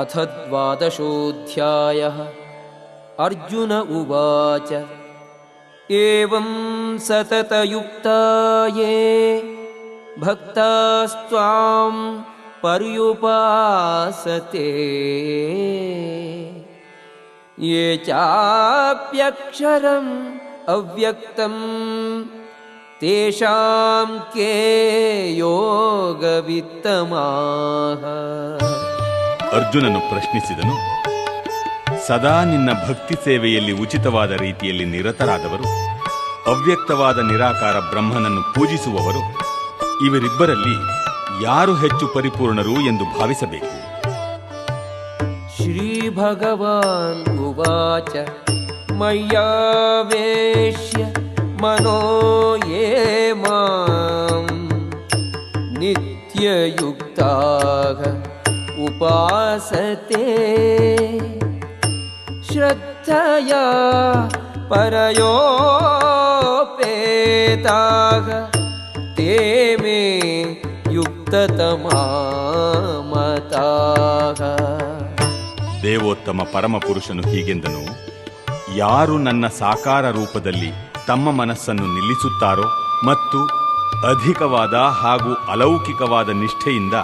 ಅಥ ದ್ವಾದಶೋऽಧ್ಯಾಯಃ ಅರ್ಜುನ ಉವಾಚ ಏವಂ ಸತತಯುಕ್ತಾ ಯೇ ಭಕ್ತಾಸ್ತ್ವಾಂ ಪರ್ಯುಪಾಸತೆ ಯೇ ಚಾಪ್ಯಕ್ಷರಂ ಅವ್ಯಕ್ತಂ ತೇಷಾಂ ಕೇ ಯೋಗವಿತ್ತಮಾಃ. ಅರ್ಜುನನು ಪ್ರಶ್ನಿಸಿದನು, ಸದಾ ನಿನ್ನ ಭಕ್ತಿ ಸೇವೆಯಲ್ಲಿ ಉಚಿತವಾದ ರೀತಿಯಲ್ಲಿ ನಿರತರಾದವರು, ಅವ್ಯಕ್ತವಾದ ನಿರಾಕಾರ ಬ್ರಹ್ಮನನ್ನು ಪೂಜಿಸುವವರು, ಇವರಿಬ್ಬರಲ್ಲಿ ಯಾರು ಹೆಚ್ಚು ಪರಿಪೂರ್ಣರು ಎಂದು ಭಾವಿಸಬೇಕು. ಶ್ರೀ ಭಗವಾನ್ ಉವಾಚ ಮಯ್ಯಾವೇಶ್ಯ ಮನೋ ಯೇ ಮಾಂ ನಿತ್ಯಯುಕ್ತಾಃ ಉಪಾಸತೆ ಶ್ರದ್ಧಯಾ ಪರಯೋಪೇತಾಃ ತೇ ಮೇ ಯುಕ್ತತಮಾ ಮತಾಃ. ದೇವೋತ್ತಮ ಪರಮಪುರುಷನು ಹೀಗೆಂದನು, ಯಾರು ನನ್ನ ಸಾಕಾರ ರೂಪದಲ್ಲಿ ತಮ್ಮ ಮನಸ್ಸನ್ನು ನಿಲ್ಲಿಸುತ್ತಾರೋ ಮತ್ತು ಅಧಿಕವಾದ ಹಾಗೂ ಅಲೌಕಿಕವಾದ ನಿಷ್ಠೆಯಿಂದ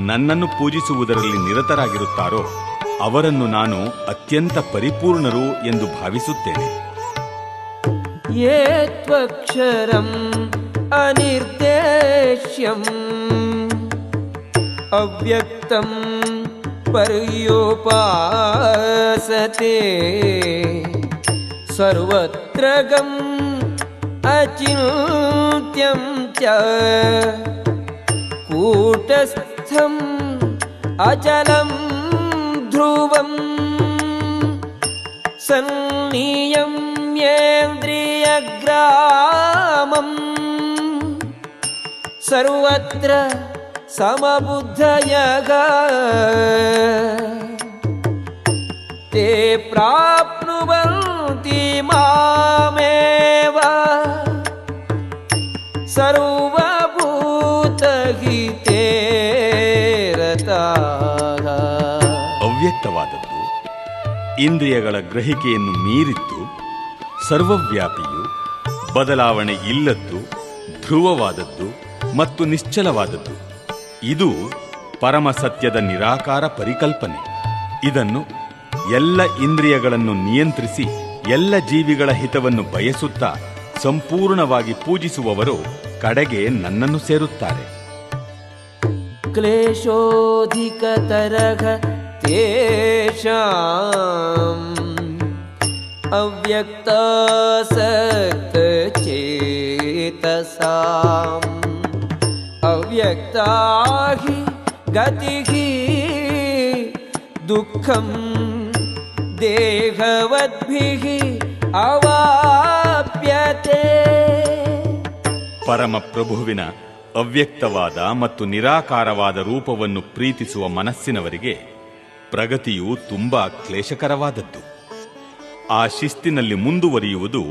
ನನ್ನನ್ನು ಪೂಜಿಸುವುದರಲ್ಲಿ ನಿರತರಾಗಿರುತ್ತಾರೋ ಅವರನ್ನು ನಾನು ಅತ್ಯಂತ ಪರಿಪೂರ್ಣರು ಎಂದು ಭಾವಿಸುತ್ತೇನೆ. ಯೇ ತ್ವಕ್ಷರಂ ಅನಿರ್ದೇಶ್ಯಂ ಅವ್ಯಕ್ತಂ ಪರ್ಯುಪಾಸತೆ ಸರ್ವತ್ರ ಗಂ ಅಚಿಂತ್ಯಂ ಚ ಕೂಟಸ್ಥಂ ಅಚಲಂ ಧ್ರುವಂ ಸನ್ನಿಯಮ್ಯೇಂದ್ರಿಯಗ್ರಾಮಂ ಸರ್ವತ್ರ ಸಮಬುದ್ಧಯಃ ತೇ ಪ್ರಾಪ್ನುವಂತಿ ಮಾಮೇವ ಸರ್ವಭೂತಹಿತೇ ರತಾಃ. ಅವ್ಯಕ್ತವಾದದ್ದು, ಇಂದ್ರಿಯಗಳ ಗ್ರಹಿಕೆಯನ್ನು ಮೀರಿದ್ದು, ಸರ್ವವ್ಯಾಪಿಯು, ಬದಲಾವಣೆ ಇಲ್ಲದ್ದು, ಧ್ರುವವಾದದ್ದು ಮತ್ತು ನಿಶ್ಚಲವಾದದ್ದು, ಇದು ಪರಮಸತ್ಯದ ನಿರಾಕಾರ ಪರಿಕಲ್ಪನೆ. ಇದನ್ನು ಎಲ್ಲ ಇಂದ್ರಿಯಗಳನ್ನು ನಿಯಂತ್ರಿಸಿ ಎಲ್ಲ ಜೀವಿಗಳ ಹಿತವನ್ನು ಬಯಸುತ್ತಾ ಸಂಪೂರ್ಣವಾಗಿ ಪೂಜಿಸುವವರು ಕಡೆಗೆ ನನ್ನನ್ನು ಸೇರುತ್ತಾರೆ. ಕ್ಲೇಶೋಧಿಕತರಃ ತೇಷಾಂ ಅವ್ಯಕ್ತಾಸಕ್ತಚೇತಸಾಂ ಅವ್ಯಕ್ತಾ ಹಿ ಗತಿಃ ದುಃಖಂ ದೇಹವದ್ಭಿಃ ಅವಾಪ್ಯತೆ. ಪರಮಪ್ರಭುವಿನ ಅವ್ಯಕ್ತವಾದ ಮತ್ತು ನಿರಾಕಾರವಾದ ರೂಪವನ್ನು ಪ್ರೀತಿಸುವ ಮನಸ್ಸಿನವರಿಗೆ ಪ್ರಗತಿಯು ತುಂಬಾ ಕ್ಲೇಶಕರವಾದದ್ದು. ಆ ಶಿಸ್ತಿನಲ್ಲಿ ಮುಂದುವರಿಯುವುದು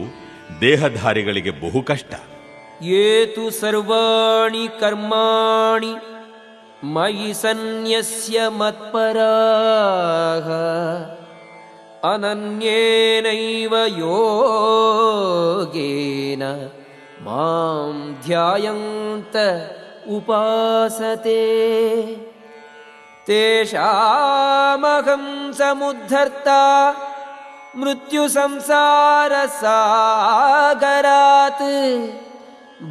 ದೇಹಧಾರಿಗಳಿಗೆ ಬಹು ಕಷ್ಟ. ಯೇತು ಸರ್ವಾಣಿ ಕರ್ಮಾಣಿ ಮಯಿ ಸನ್ಯಸ್ಯ ಮತ್ಪರಾಃ ಅನನ್ಯೇನೈವ ಯೋಗೇನ ಮಾಂ ಧ್ಯಾಯಂತ ಉಪಾಸತೆ ತೇಷಾಮಹಂ ಸಮುದ್ಧರ್ತಾ ಮೃತ್ಯು ಸಂಸಾರ ಸಾಗರಾತ್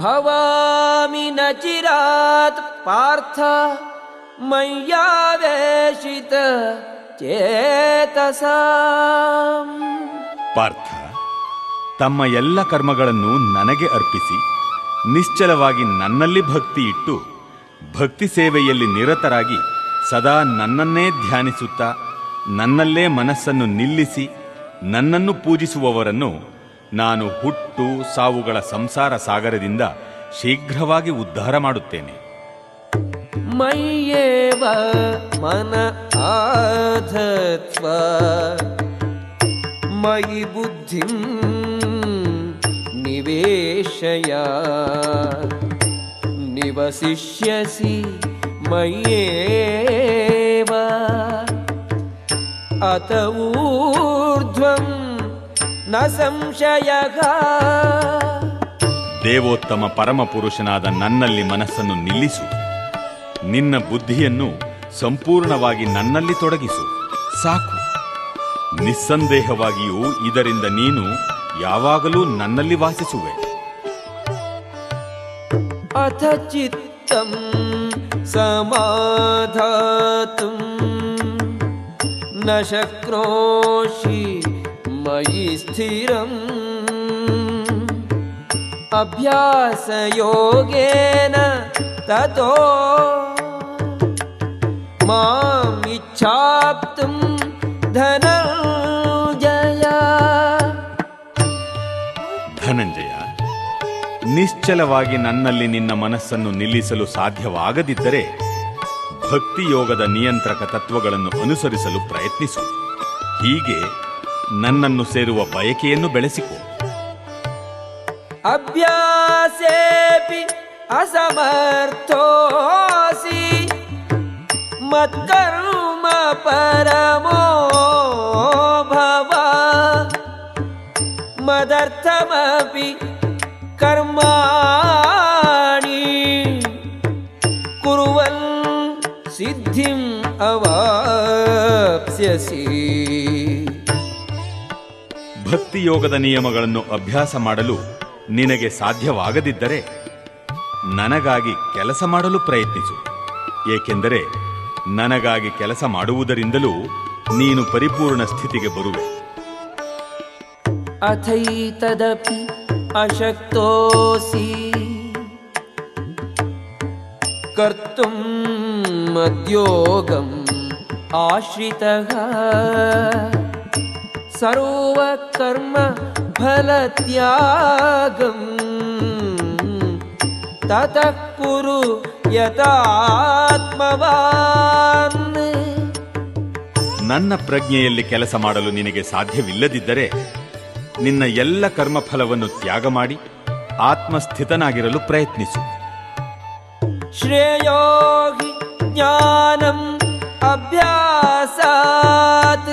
ಭವಾಮಿ ನ ಚಿರಾತ್ ಪಾರ್ಥ ಮಯ್ಯಾವೇಶಿತ ಚೇತಸಾಂ. ಪಾರ್ಥ, ತಮ್ಮ ಎಲ್ಲ ಕರ್ಮಗಳನ್ನು ನನಗೆ ಅರ್ಪಿಸಿ ನಿಶ್ಚಲವಾಗಿ ನನ್ನಲ್ಲಿ ಭಕ್ತಿ ಇಟ್ಟು ಭಕ್ತಿ ಸೇವೆಯಲ್ಲಿ ನಿರತರಾಗಿ ಸದಾ ನನ್ನನ್ನೇ ಧ್ಯಾನಿಸುತ್ತಾ ನನ್ನಲ್ಲೇ ಮನಸ್ಸನ್ನು ನಿಲ್ಲಿಸಿ ನನ್ನನ್ನು ಪೂಜಿಸುವವರನ್ನು ನಾನು ಹುಟ್ಟು ಸಾವುಗಳ ಸಂಸಾರ ಸಾಗರದಿಂದ ಶೀಘ್ರವಾಗಿ ಉದ್ಧಾರ ಮಾಡುತ್ತೇನೆ. ಮಯ್ಯೇವ ಮನ ಆಧತ್ವ ಮಯಿ ಬುದ್ಧಿಂ ನಿವೇಶಯ ನಿವಸಿಷ್ಯಸಿ ಮಯ್ಯೇವ ಅತ ಊರ್ಧ್ವಂ ನ ಸಂಶಯಃ. ದೇವೋತ್ತಮ ಪರಮಪುರುಷನಾದ ನನ್ನಲ್ಲಿ ಮನಸ್ಸನ್ನು ನಿಲ್ಲಿಸು. ನಿನ್ನ ಬುದ್ಧಿಯನ್ನು ಸಂಪೂರ್ಣವಾಗಿ ನನ್ನಲ್ಲಿ ತೊಡಗಿಸು. ಸಾಕು. ನಿಸ್ಸಂದೇಹವಾಗಿಯೂ ಇದರಿಂದ ನೀನು ಯಾವಾಗಲೂ ನನ್ನಲ್ಲಿ ವಾಸಿಸುವೆ. ಅಥ ಚಿತ್ತಂ ಸಮಾಧಾತುಂ ನ ಶಕ್ನೋಷಿ ಮಯಿ ಸ್ಥಿರಂ. ಅಭ್ಯಾಸಯೋಗೇನ ತತೋ ಮಾಂ ಇಚ್ಛಾಪ್ತುಂ ಧನಂಜಯ. ಧನಂಜಯ, ನಿಶ್ಚಲವಾಗಿ ನನ್ನಲ್ಲಿ ನಿನ್ನ ಮನಸ್ಸನ್ನು ನಿಲ್ಲಿಸಲು ಸಾಧ್ಯವಾಗದಿದ್ದರೆ ಭಕ್ತಿಯೋಗದ ನಿಯಂತ್ರಕ ತತ್ವಗಳನ್ನು ಅನುಸರಿಸಲು ಪ್ರಯತ್ನಿಸು. ಹೀಗೆ ನನ್ನನ್ನು ಸೇರುವ ಬಯಕೆಯನ್ನು ಬೆಳೆಸಿಕೊ. ಅಭ್ಯಾಸೇಪಿ ಅಸಮರ್ಥೋಸಿ ಮತ್ಕರ್ಮ ಪರಮೋ ಭವ. ಮದರ್ಥಮಪಿ ಕರ್ಮಾಣಿ ಕುರ್ವನ್ ಸಿದ್ಧಿಂ ಅವಾಪ್ಸ್ಯಸಿ. ಭಕ್ತಿಯೋಗದ ನಿಯಮಗಳನ್ನು ಅಭ್ಯಾಸ ಮಾಡಲು ನಿನಗೆ ಸಾಧ್ಯವಾಗದಿದ್ದರೆ ನನಗಾಗಿ ಕೆಲಸ ಮಾಡಲು ಪ್ರಯತ್ನಿಸು. ಏಕೆಂದರೆ ನನಗಾಗಿ ಕೆಲಸ ಮಾಡುವುದರಿಂದಲೂ ನೀನು ಪರಿಪೂರ್ಣ ಸ್ಥಿತಿಗೆ ಬರುವೆ. ಅಥೈತದಪಿ ಅಶಕ್ತೋಸಿ ಕರ್ತುಂ ಮದ್ಯೋಗಂ ಆಶ್ರಿತಃ. ಸರ್ವಕರ್ಮ ಫಲತ್ಯಾಗಂ ತತಃ ಕುರು ಯಥಾತ್ಮವಾನ್. ನನ್ನ ಪ್ರಜ್ಞೆಯಲ್ಲಿ ಕೆಲಸ ಮಾಡಲು ನಿನಗೆ ಸಾಧ್ಯವಿಲ್ಲದಿದ್ದರೆ ನಿನ್ನ ಎಲ್ಲ ಕರ್ಮಫಲವನ್ನು ತ್ಯಾಗ ಮಾಡಿ ಆತ್ಮಸ್ಥಿತನಾಗಿರಲು ಪ್ರಯತ್ನಿಸು. ಶ್ರೇಯೋ ಹಿ ಜ್ಞಾನಂ ಅಭ್ಯಾಸಾತ್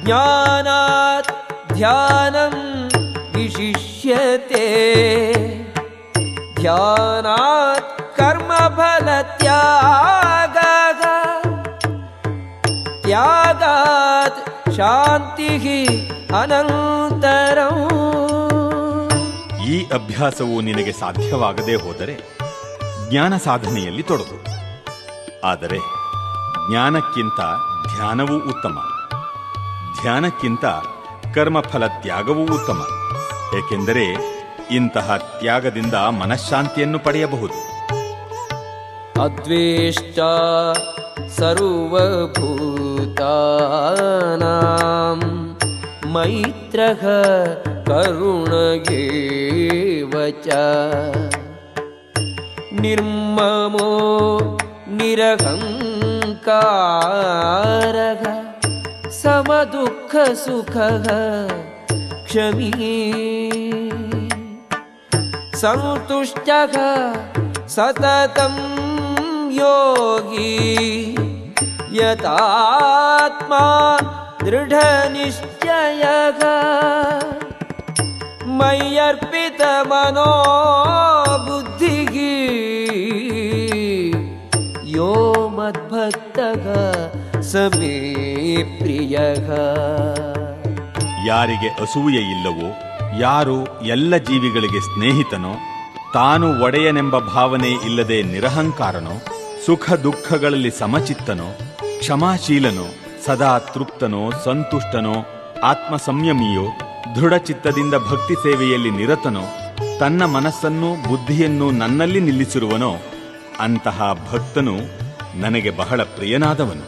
ಜ್ಞಾನಾತ್ ಧ್ಯಾನಂ ವಿಶಿಷ್ಯತೆ. ಧ್ಯಾನಾತ್ ಕರ್ಮಫಲ ತ್ಯಾಗಃ ತ್ಯಾಗಾತ್ ಶಾಂತಿಃ ಅನಂತರಂ. ಈ ಅಭ್ಯಾಸವು ನಿನಗೆ ಸಾಧ್ಯವಾಗದೇ ಹೋದರೆ ಜ್ಞಾನ ಸಾಧನೆಯಲ್ಲಿ ತೊಡಗು. ಆದರೆ ಜ್ಞಾನಕ್ಕಿಂತ ಧ್ಯಾನವೂ ಉತ್ತಮ. ಧ್ಯಾನಕ್ಕಿಂತ ಕರ್ಮಫಲ ತ್ಯಾಗವೂ ಉತ್ತಮ. ಏಕೆಂದರೆ ಇಂತಹ ತ್ಯಾಗದಿಂದ ಮನಃಶಾಂತಿಯನ್ನು ಪಡೆಯಬಹುದು. ಅದ್ವೇಷ್ಟ ಸರ್ವಭೂತಾನಾಂ ಮೈತ್ರಃ ಕರುಣಗೇವ ಚ. ನಿರ್ಮಮೋ ನಿರಹಂಕಾರಃ ಸಮದುಃಖ ಸುಖಃ ಕ್ಷಮೀ. ಸಂತುಷ್ಟಃ ಸತತಂ ಯೋಗಿ ಯತಾತ್ಮಾ ದೃಢ ನಿಶ್ಚಯಃ. ಮಯ್ಯರ್ಪಿತ ಮನೋ ಬುದ್ಧಿಃ ಯೋ ಮದ್ಭಕ್ತಃ ಸಮೇ ಪ್ರಿಯಃ. ಯಾರಿಗೆ ಅಸೂಯೆ ಇಲ್ಲವೋ, ಯಾರು ಎಲ್ಲ ಜೀವಿಗಳಿಗೆ ಸ್ನೇಹಿತನೋ, ತಾನು ಒಡೆಯನೆಂಬ ಭಾವನೆ ಇಲ್ಲದೆ ನಿರಹಂಕಾರನೋ, ಸುಖ ದುಃಖಗಳಲ್ಲಿ ಸಮಚಿತ್ತನೋ, ಕ್ಷಮಾಶೀಲನೋ, ಸದಾ ತೃಪ್ತನೋ, ಸಂತುಷ್ಟನೋ, ಆತ್ಮ ಸಂಯಮಿಯೋ, ದೃಢಚಿತ್ತದಿಂದ ಭಕ್ತಿ ಸೇವೆಯಲ್ಲಿ ನಿರತನೋ, ತನ್ನ ಮನಸ್ಸನ್ನು ಬುದ್ಧಿಯನ್ನು ನನ್ನಲ್ಲಿ ನಿಲ್ಲಿಸಿರುವನೋ ಅಂತಹ ಭಕ್ತನು ನನಗೆ ಬಹಳ ಪ್ರಿಯನಾದವನು.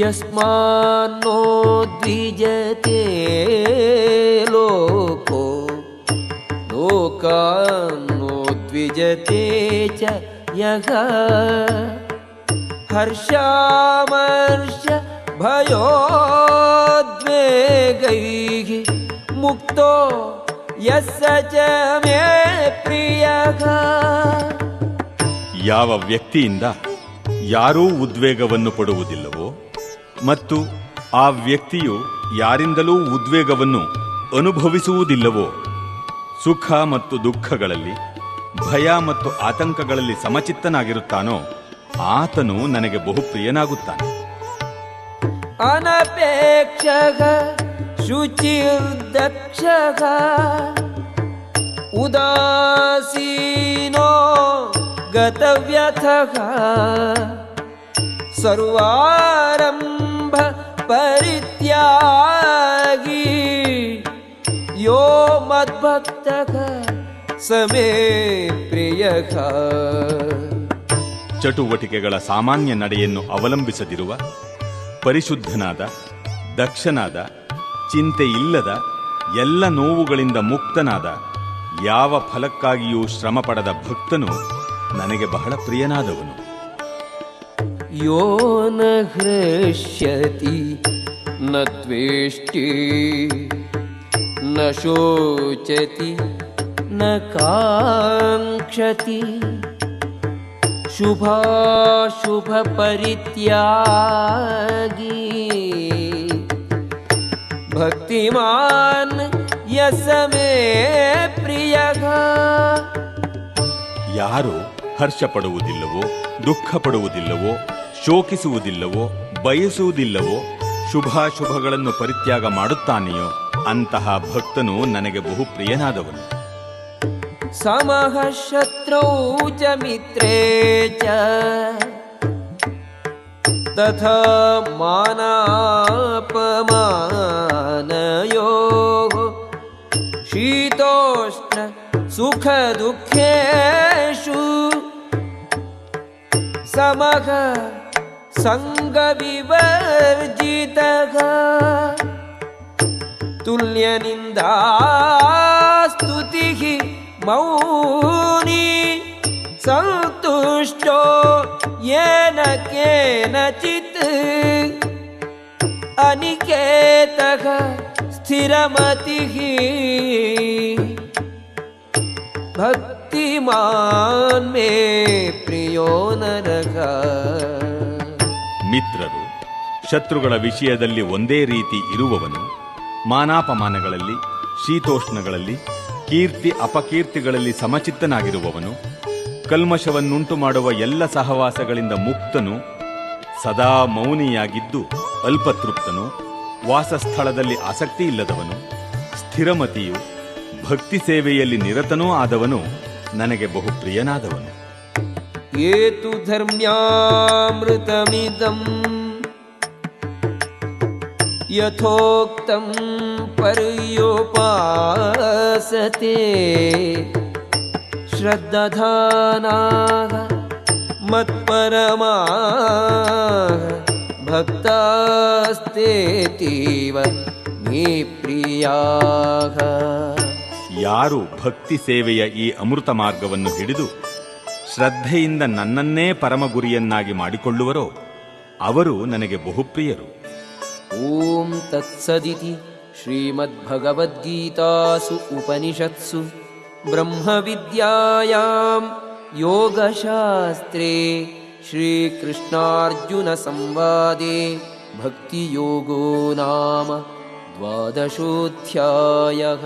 ಯಸ್ಮಾನ್ನೋ ದ್ವಿಜತೆ ಲೋಕೋ ಲೋಕಾನ್ನೋ ದ್ವಿಜತೆ ಚ ಯಃ. ಹರ್ಷಾಮರ್ಷ ಭಯೋದ್ವೇಗೈಃ ಮುಕ್ತೋ ಯಸ್ಸ ಚ ಮೇ ಪ್ರಿಯಃ. ಯಾವ ವ್ಯಕ್ತಿಯಿಂದ ಯಾರೂ ಉದ್ವೇಗವನ್ನು ಪಡುವುದಿಲ್ಲವೋ ಮತ್ತು ಆ ವ್ಯಕ್ತಿಯು ಯಾರಿಂದಲೂ ಉದ್ವೇಗವನ್ನು ಅನುಭವಿಸುವುದಿಲ್ಲವೋ, ಸುಖ ಮತ್ತು ದುಃಖಗಳಲ್ಲಿ, ಭಯ ಮತ್ತು ಆತಂಕಗಳಲ್ಲಿ ಸಮಚಿತ್ತನಾಗಿರುತ್ತಾನೋ ಆತನು ನನಗೆ ಬಹುಪ್ರಿಯನಾಗುತ್ತಾನೆ. ಅನಪೇಕ್ಷಗ ಶುಚಿರ್ದಕ್ಷಗ ಉದಾಸೀನೋ ಗತವ್ಯಥಃ ಸರ್ವಾರಂಭ ಪರಿತ್ಯಾಗಿ ಯೋ ಮದ್ಭಕ್ತಃ ಸಮೇ ಪ್ರಿಯಃ. ಚಟುವಟಿಕೆಗಳ ಸಾಮಾನ್ಯ ನಡೆಯನ್ನು ಅವಲಂಬಿಸದಿರುವ, ಪರಿಶುದ್ಧನಾದ, ದಕ್ಷನಾದ, ಚಿಂತೆ ಇಲ್ಲದ, ಎಲ್ಲ ನೋವುಗಳಿಂದ ಮುಕ್ತನಾದ, ಯಾವ ಫಲಕ್ಕಾಗಿಯೂ ಶ್ರಮಪಡದ ಭಕ್ತನು ನನಗೆ ಬಹಳ ಪ್ರಿಯನಾದವನು. ಯೋ ನ ಹೃಷ್ಯತಿ ನ ದ್ವೇಷ್ಟಿ ನ ಶೋಚತಿ ನ ಕಾಂಕ್ಷತಿ ಶುಭಾಶುಭ ಪರಿತ್ಯಾಗಿ ಭಕ್ತಿಮಾನ್ ಯಸ ಮೇ ಪ್ರಿಯಃ. ಯಾರು ಹರ್ಷ ಪಡುವುದಿಲ್ಲವೋ, ದುಃಖ ಪಡುವುದಿಲ್ಲವೋ, ಶೋಕಿಸುವುದಿಲ್ಲವೋ, ಬಯಸುವುದಿಲ್ಲವೋ, ಶುಭಾಶುಭಗಳನ್ನು ಪರಿತ್ಯಾಗ ಮಾಡುತ್ತಾನೆಯೋ ಅಂತಹ ಭಕ್ತನು ನನಗೆ ಬಹುಪ್ರಿಯನಾದವನು. ಸಮಃ ಶತ್ರೌ ಚ ಮಿತ್ರೇ ಚ ತಥಾ ಮಾನಾಪಮಾನಯೋಃ ಶೀತೋಷ್ಣ ಸುಖ ದುಃಖೇಷು ಸಮಃ ಸಂಗ ವಿವರ್ಜಿತಃ ತುಲ್ಯನಿಂದಾ ಸ್ತುತಿಃ ಮೌನಿ ಸಂತುಷ್ಟೋ ಯೇನ ಕೇನಚಿತ್ ಅನಿಕೇತಃ ಸ್ಥಿರಮತಿಃ ಭಕ್ತಿಮಾನ್ ಮೇ ಪ್ರಿಯೋ ನರಃ. ಮಿತ್ರರು, ಶತ್ರುಗಳ ವಿಷಯದಲ್ಲಿ ಒಂದೇ ರೀತಿ ಇರುವವನು, ಮಾನಾಪಮಾನಗಳಲ್ಲಿ, ಶೀತೋಷ್ಣಗಳಲ್ಲಿ, ಕೀರ್ತಿ ಅಪಕೀರ್ತಿಗಳಲ್ಲಿ ಸಮಚಿತ್ತನಾಗಿರುವವನು, ಕಲ್ಮಶವನ್ನುಂಟು ಮಾಡುವ ಎಲ್ಲ ಸಹವಾಸಗಳಿಂದ ಮುಕ್ತನು, ಸದಾ ಮೌನಿಯಾಗಿದ್ದು ಅಲ್ಪತೃಪ್ತನು, ವಾಸಸ್ಥಳದಲ್ಲಿ ಆಸಕ್ತಿ ಇಲ್ಲದವನು, ಸ್ಥಿರಮತಿಯು, ಭಕ್ತಿ ಸೇವೆಯಲ್ಲಿ ನಿರತನೂ ಆದವನು ನನಗೆ ಬಹುಪ್ರಿಯನಾದವನು. ಏತು ಧರ್ಮ್ಯಾಮೃತಮಿದಂ ಯಥೋಕ್ತಂ ಪರ್ಯೋಪಾಸತೆ ಶ್ರದ್ಧಾನಾಃ ಮತ್ಪರಮಾಃ ಭಕ್ತಾಸ್ತೇತೀವ ಮೇ ಪ್ರಿಯಾಃ. ಯಾರು ಭಕ್ತಿ ಸೇವೆಯ ಈ ಅಮೃತ ಮಾರ್ಗವನ್ನು ಹಿಡಿದು ಶ್ರದ್ಧೆಯಿಂದ ನನ್ನನ್ನೇ ಪರಮ ಗುರಿಯನ್ನಾಗಿ ಮಾಡಿಕೊಳ್ಳುವರೋ ಅವರು ನನಗೆ ಬಹುಪ್ರಿಯರು. ಓಂ ತತ್ಸದಿತಿ ಶ್ರೀಮದ್ಭಗವದ್ಗೀತಾಸು ಉಪನಿಷತ್ಸು ಬ್ರಹ್ಮವಿದ್ಯಾಯಾಂ ಯೋಗಶಾಸ್ತ್ರೇ ಶ್ರೀಕೃಷ್ಣಾರ್ಜುನ ಸಂವಾದೇ ಭಕ್ತಿಯೋಗೋ ನಾಮ ದ್ವಾದಶೋಧ್ಯಾಯಃ.